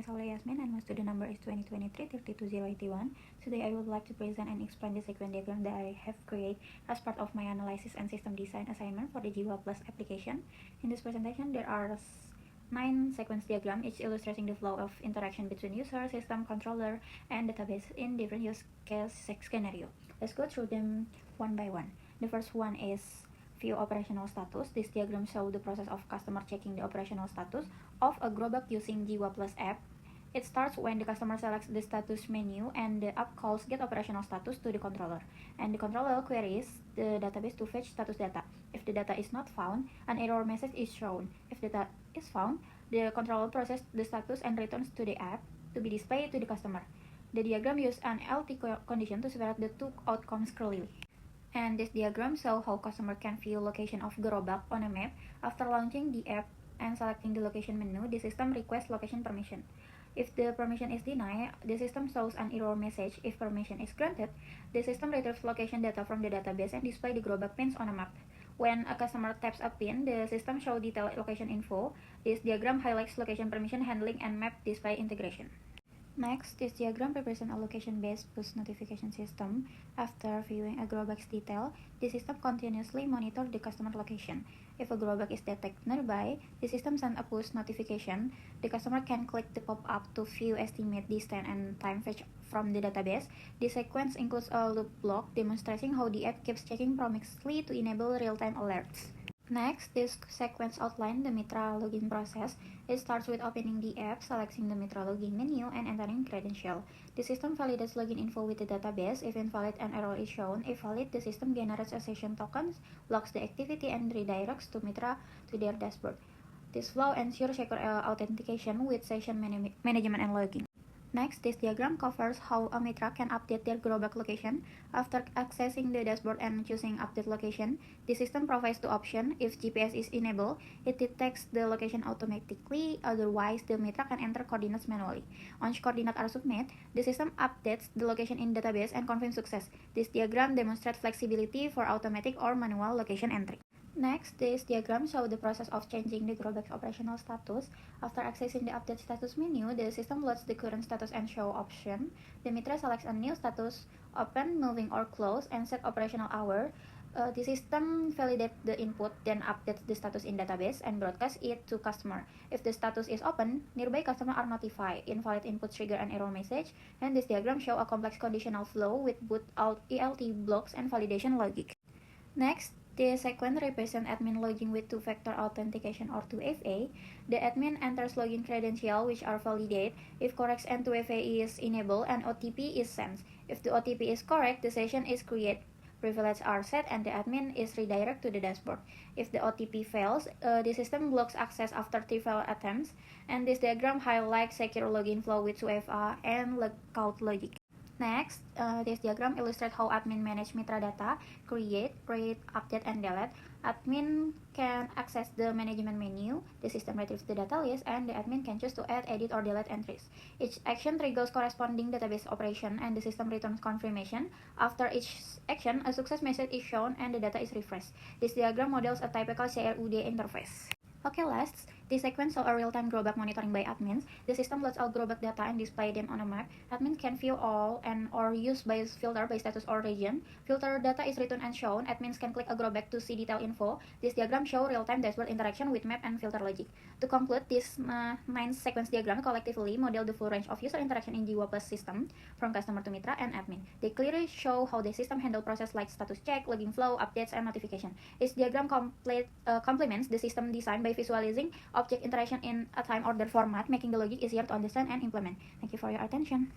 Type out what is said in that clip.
is Aulia Yasmin and my student number is 2023-32081. Today I would like to present and explain the sequence diagram that I have created as part of my analysis and system design assignment for the Jiwa Plus application. In this presentation, there are 9 sequence diagrams, each illustrating the flow of interaction between user, system, controller, and database in different use case scenario. Let's go through them one by one. The first one is view operational status. This diagram shows the process of customer checking the operational status of a Growback using Jiwa Plus app. It starts when the customer selects the status menu and the app calls get operational status to the controller. And the controller queries the database to fetch status data. If the data is not found, an error message is shown. If data is found, the controller processes the status and returns to the app to be displayed to the customer. The diagram uses an LT condition to separate the two outcomes clearly. And this diagram shows how customer can view location of Growback on a map. After launching the app and selecting the location menu, the system requests location permission. If the permission is denied, the system shows an error message. If permission is granted, the system retrieves location data from the database and displays the Growback pins on a map. When a customer taps a pin, the system shows detailed location info. This diagram highlights location permission handling and map display integration. Next, this diagram represents a location-based push notification system. After viewing a Growback's detail, the system continuously monitors the customer location. If a Growback is detected nearby, the system sends a push notification. The customer can click the pop-up to view estimate distance and time fetch from the database. The sequence includes a loop block demonstrating how the app keeps checking promiscuously to enable real-time alerts. Next, this sequence outlines the Mitra login process. It starts with opening the app, selecting the Mitra login menu, and entering credential. The system validates login info with the database. If invalid, an error is shown. If valid, the system generates a session token, locks the activity, and redirects to Mitra to their dashboard. This flow ensures secure authentication with session management and logging. Next, this diagram covers how a Mitra can update their Growback location. After accessing the dashboard and choosing update location, the system provides two options. If GPS is enabled, it detects the location automatically. Otherwise, the Mitra can enter coordinates manually. Once coordinates are submitted, the system updates the location in database and confirms success. This diagram demonstrates flexibility for automatic or manual location entry. Next, this diagram shows the process of changing the Growback's operational status. After accessing the update status menu, the system loads the current status and show option. The Mitra selects a new status, open, moving, or close, and set operational hour. The system validates the input, then updates the status in database and broadcasts it to customer. If the status is open, nearby customers are notified. Invalid input trigger an error message. And this diagram shows a complex conditional flow with both ELT blocks and validation logic. Next, the sequence represents admin login with two-factor authentication or 2FA. The admin enters login credentials which are validated. If correct and 2FA is enabled, an OTP is sent. If the OTP is correct, the session is created. Privileges are set and the admin is redirected to the dashboard. If the OTP fails, the system blocks access after 3 failed attempts. And this diagram highlights secure login flow with 2FA and logout logic. Next, this diagram illustrates how admin manage Mitra data, create, read, update, and delete. Admin can access the management menu, the system retrieves the data list, and the admin can choose to add, edit, or delete entries. Each action triggers corresponding database operation, and the system returns confirmation. After each action, a success message is shown and the data is refreshed. This diagram models a typical CRUD interface. Okay, last, this sequence shows a real-time Growback monitoring by admins. The system loads all Growback data and displays them on a map. Admins can view all and or use by filter by status or region. Filter data is returned and shown. Admins can click a Growback to see detailed info. This diagram shows real-time dashboard interaction with map and filter logic. To conclude, this 9 sequence diagram collectively model the full range of user interaction in Jiwa Plus system, from customer to Mitra and admin. They clearly show how the system handles processes like status check, login flow, updates, and notification. This diagram complements the system design by visualizing object interaction in a time order format, making the logic easier to understand and implement. Thank you for your attention.